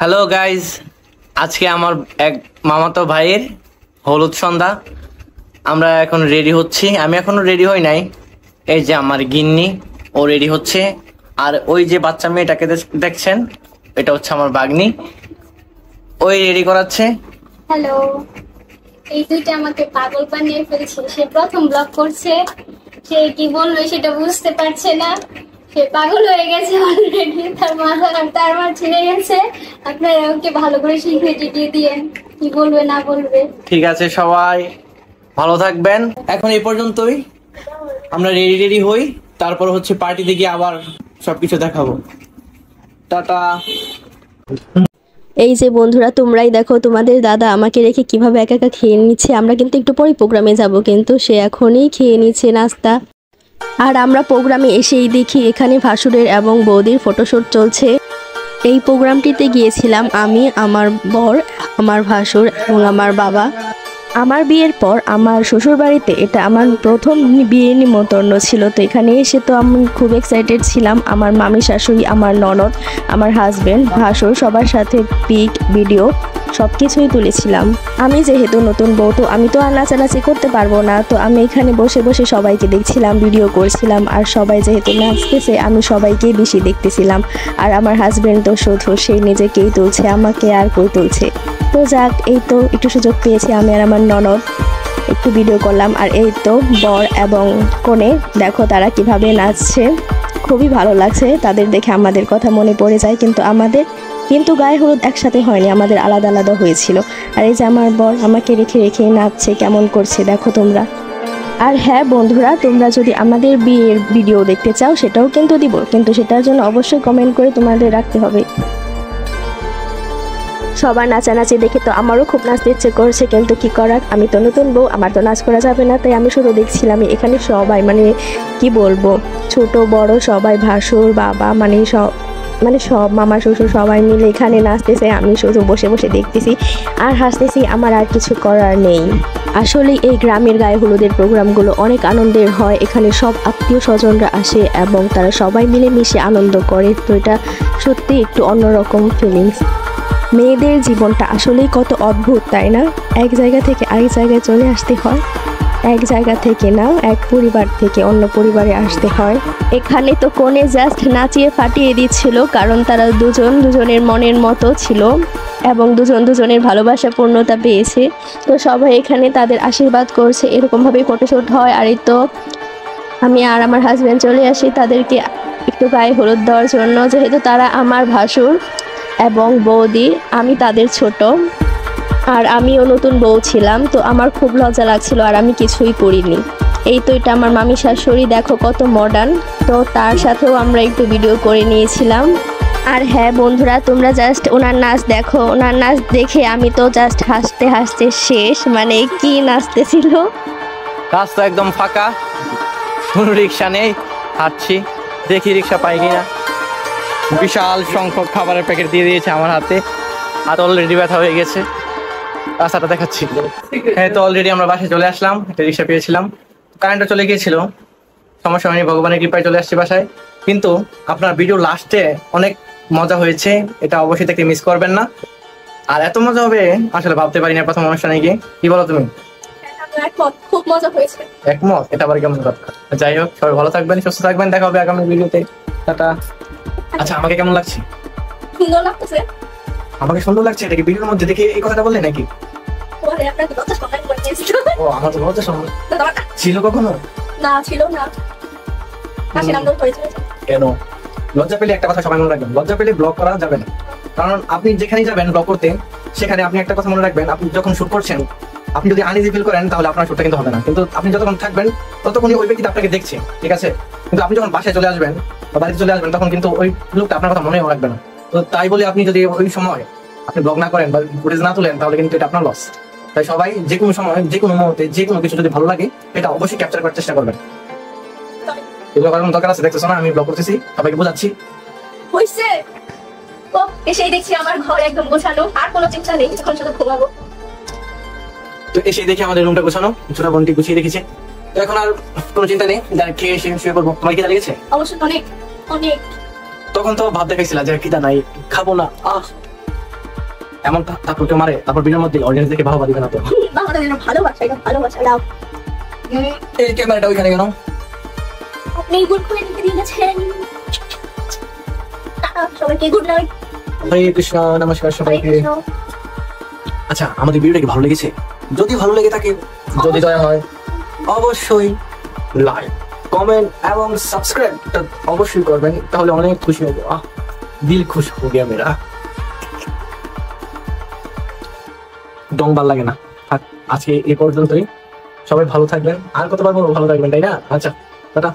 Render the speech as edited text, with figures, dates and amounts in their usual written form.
Hello guys, আজকে আমার এক মামাতো ভাইয়ের হলুদ সন্ধ্যা। আমরা এখন রেডি হচ্ছি। আমি এখনো রেডি হই নাই। এই যে আমার গিন্নি, ও রেডি হচ্ছে। আর ওই যে বাচ্চা মেয়েটাকে দেখছেন, এটা হচ্ছে আমার বাগনি, ওই রেডি করাচ্ছে। হ্যালো, এই দুইটা আমাকে পাগল বানিয়ে ফেলছে। সে প্রথম ব্লগ করছে, সে কি বলবে সেটা বুঝতে পারছে না। সে পাগল হয়ে গেছে অলরেডি, তার মা ছিঁড়ে গেছে। আপনারা ওকে ভালো করে শিখিয়ে টিটিয়ে দিয়েন কি বলবে না বলবে। ঠিক আছে, সবাই ভালো থাকবেন। এখন এই পর্যন্তই, আমরা রেডি হই, তারপর হচ্ছে পার্টিতে গিয়ে আবার সবকিছু দেখাবো। টাটা। এই যে বন্ধুরা, তোমরাই দেখো তোমাদের দাদা আমাকে রেখে কিভাবে একা একা খেয়ে নিচ্ছে। আমরা কিন্তু একটু পরে প্রোগ্রামে যাব, কিন্তু সে এখনই খেয়ে নিচ্ছে নাস্তা। আর আমরা প্রোগ্রামে এসেই দেখি এখানে ভাসুরের এবং বৌদির ফটোশ্যুট চলছে। এই প্রোগ্রামটিতে গিয়েছিলাম আমি, আমার বর, আমার ভাসুর এবং আমার বাবা। আমার বিয়ের পর আমার শ্বশুরবাড়িতে এটা আমার প্রথম বিয়ের নিমন্ত্রণ ছিল। তো এখানে এসে তো আমি খুব এক্সাইটেড ছিলাম। আমার মামি শাশুড়ি, আমার ননদ, আমার হাজব্যান্ড, ভাসুর সবার সাথে পিক, ভিডিও সব কিছুই তুলেছিলাম। আমি যেহেতু নতুন বউ, তো আমি তো আর নাচানাচি করতে পারবো না। তো আমি এখানে বসে বসে সবাইকে দেখছিলাম, ভিডিও করছিলাম। আর সবাই যেহেতু নাচতেছে, আমি সবাইকেই বেশি দেখতেছিলাম। আর আমার হাজব্যান্ড তো শুধু সেই নিজেকেই তুলছে, আমাকে আর কই তুলছে। তো যাক, এই তো একটু সুযোগ পেয়েছি আমি আর আমার ননদ, একটু ভিডিও করলাম। আর এই তো বর এবং কনে, দেখো তারা কিভাবে নাচছে, খুবই ভালো লাগছে তাদের দেখে। আমাদের কথা মনে পড়ে যায়, কিন্তু গায়ে হলুদ একসাথে হয়নি, আমাদের আলাদা আলাদা হয়েছিল। আর এই যে আমার বর আমাকে রেখে রেখে নাচছে, কেমন করছে দেখো তোমরা। আর হ্যাঁ বন্ধুরা, তোমরা যদি আমাদের বিয়ের ভিডিও দেখতে চাও সেটাও কিন্তু দিব, কিন্তু সেটার জন্য অবশ্যই কমেন্ট করে তোমাদের রাখতে হবে। সবার নাচানাচি দেখে তো আমারও খুব নাচতে ইচ্ছে করছে, কিন্তু কি করার, আমি তো নতুন বউ, আমার তো নাচ করা যাবে না। তাই আমি শুধু দেখছিলাম। এখানে সবাই কি বলবো, ছোট বড় সবাই, ভাসুর, বাবা, সব মামা শ্বশুর সবাই মিলে এখানে নাচতেছে। আমি শুধু বসে বসে দেখতেছি আর হাসতেছি, আমার আর কিছু করার নেই। আসলে এই গ্রামের গায়ে হলুদের প্রোগ্রামগুলো অনেক আনন্দের হয়। এখানে সব আত্মীয় স্বজনরা আসে এবং তারা সবাই মিলেমিশে আনন্দ করে। তো এটা সত্যি একটু অন্যরকম ফিলিংস। মেয়েদের জীবনটা আসলেই কত অদ্ভুত, তাই না? এক জায়গা থেকে আরেক জায়গায় চলে আসতে হয়, এক জায়গা থেকে না, এক পরিবার থেকে অন্য পরিবারে আসতে হয়। এখানে তো কোণে জাস্ট নাচিয়ে ফাটিয়ে দিচ্ছিল, কারণ তারা দুজনের মনের মতো ছিল এবং দুজনের ভালোবাসা পূর্ণতা পেয়েছে। তো সবাই এখানে তাদের আশীর্বাদ করছে, এরকমভাবেই ফটোশ্যুট হয়। আর এই তো আমি আর আমার হাজব্যান্ড চলে আসি তাদেরকে একটু গায়ে হলুদ দেওয়ার জন্য, যেহেতু তারা আমার ভাসুর এবং বৌদি, আমি তাদের ছোট। আর আমিও নতুন বউ ছিলাম, তো আমার খুব লজ্জা লাগছিল আর আমি কিছুই করিনি। এই তো এটা আমার মামি শাশুড়ি, দেখো কত মডার্ন। তো তার সাথেও আমরা একটু ভিডিও করে নিয়েছিলাম। আর হ্যাঁ বন্ধুরা, তোমরা জাস্ট ওনার নাচ দেখো। ওনার নাচ দেখে আমি তো জাস্ট হাসতে হাসতে শেষ। কি নাচতেছিল। রাস্তা একদম ফাঁকা, কোনো রিক্সা নেই, হাঁটছি, দেখি রিক্সা পাই কিনা। বিশাল সংখ্যক খাবারের প্যাকেট দিয়ে দিয়েছে আমার হাতে, হাত অলরেডি ব্যথা হয়ে গেছে। রাস্তাটা দেখাচ্ছি। হ্যাঁ, তো অলরেডি আমরা বাসায় চলে আসলাম, একটা রিক্সা পেয়েছিলাম, কারেন্টটা চলে গিয়েছিল, সমস্যা হয়নি, ভগবানের কৃপায় চলে আসছি বাসায়। কিন্তু আপনার ভিডিও লাস্টে অনেক মজা হয়েছে, এটা অবশ্যই দেখতে মিস করবেন না। আর এত মজা হবে আসলে ভাবতে পারি না প্রথম অনুষ্ঠানে গিয়ে। কি বলো তুমি? খুব মজা হয়েছে। একমত? এটা আবার কেমন কথা? যাই হোক, সবাই ভালো থাকবেন, সুস্থ থাকবেন, দেখা হবে আগামী ভিডিওতে। টাটা। আচ্ছা, আমাকে কেমন লাগছে? সুন্দর লাগতেছে। আমাকে সুন্দর লাগছে, এটা কি ভিডিওর মধ্যে দেখে এই কথাটা বললে নাকি? ও, আমার তো লজ্জা শোনা ছিল কখনো না, ছিল না। কেন? লজ্জা পেলে একটা কথা সবাই মনে রাখবেন, লজ্জা পেলে ব্লগ করা যাবে না। কারণ আপনি যেখানে যাবেন ব্লগ করতে, সেখানে আপনি একটা কথা মনে রাখবেন, আপনি যখন শুট করছেন, আপনি যদি আনইজি ফিল করেন তাহলে আপনার শুটটা কিন্তু হবে না। কিন্তু আপনি যতক্ষণ থাকবেন ততক্ষণই ওই ব্যক্তি আপনাকে দেখছে, ঠিক আছে? কিন্তু আপনি যখন বাসায় চলে আসবেন বা বাড়িতে চলে আসবেন, তখন কিন্তু ওই লোকটা আপনার কথা মনেও রাখবে না। তো তাই বলে আপনি যদি ওই সময় আপনি ব্লগ না করেন বা ফুটেজ না তুলেন, তাহলে কিন্তু এটা আপনার লস। তাই সবাই যে কোনো সময়, যে কোনো মুহূর্তে, যে কোনো কিছু যদি ভালো লাগে, এটা অবশ্যই ক্যাপচার করার চেষ্টা করবেন। এগুলো করার দরকার আছে, দেখতেছো না আমি ব্লগ করতেছি, সবাইকে বোঝাচ্ছি। হইছে তো এসেই দেখছি আমার ঘর একদম গোছানো, আর কোনো চিন্তা নেই, এখন শুধু ঘুমাবো। তো এসে দেখি আমাদের রুমটা গোছানো, ছোট বোনটি গুছিয়ে রেখেছে। তো এখন আর কোনো চিন্তা নেই, ডাইরেক্ট খেয়ে এসে শুয়ে পড়বো। তোমার খিদা লেগেছে? অবশ্যই অনেক অনেক। তখন তো ভাব দেখাইছিলা যে খিদা নাই, খাবো না। এমন তারপর কেউ মারে, তারপর ভিডিওর মধ্যে অডিয়েন্স দেখে ভালোবাসা দিবে না তো। ভালোবাসা এটা ভালোবাসা দাও। এই ক্যামেরাটা ওইখানে কেন? আপনি গুড করে দিয়ে গেছেন। সবাইকে গুড নাইট। হরে কৃষ্ণ, নমস্কার সবাইকে। আচ্ছা, আমাদের ভিডিওটা কি ভালো লেগেছে? যদি ভালো লেগে থাকে, যদি দয়া হয়, অবশ্যই লাইক, কমেন্ট এবং সাবস্ক্রাইবটা অবশ্যই করবেন, তাহলে অনেক খুশি হবো। দিল খুশ হো গিয়া মেরা। ডং ভাল লাগে না। আজকে এ পর্যন্তই। সবাই ভালো থাকবেন। আর কতবার বলবো ভালো থাকবেন, তাই না? আচ্ছা, টাটা।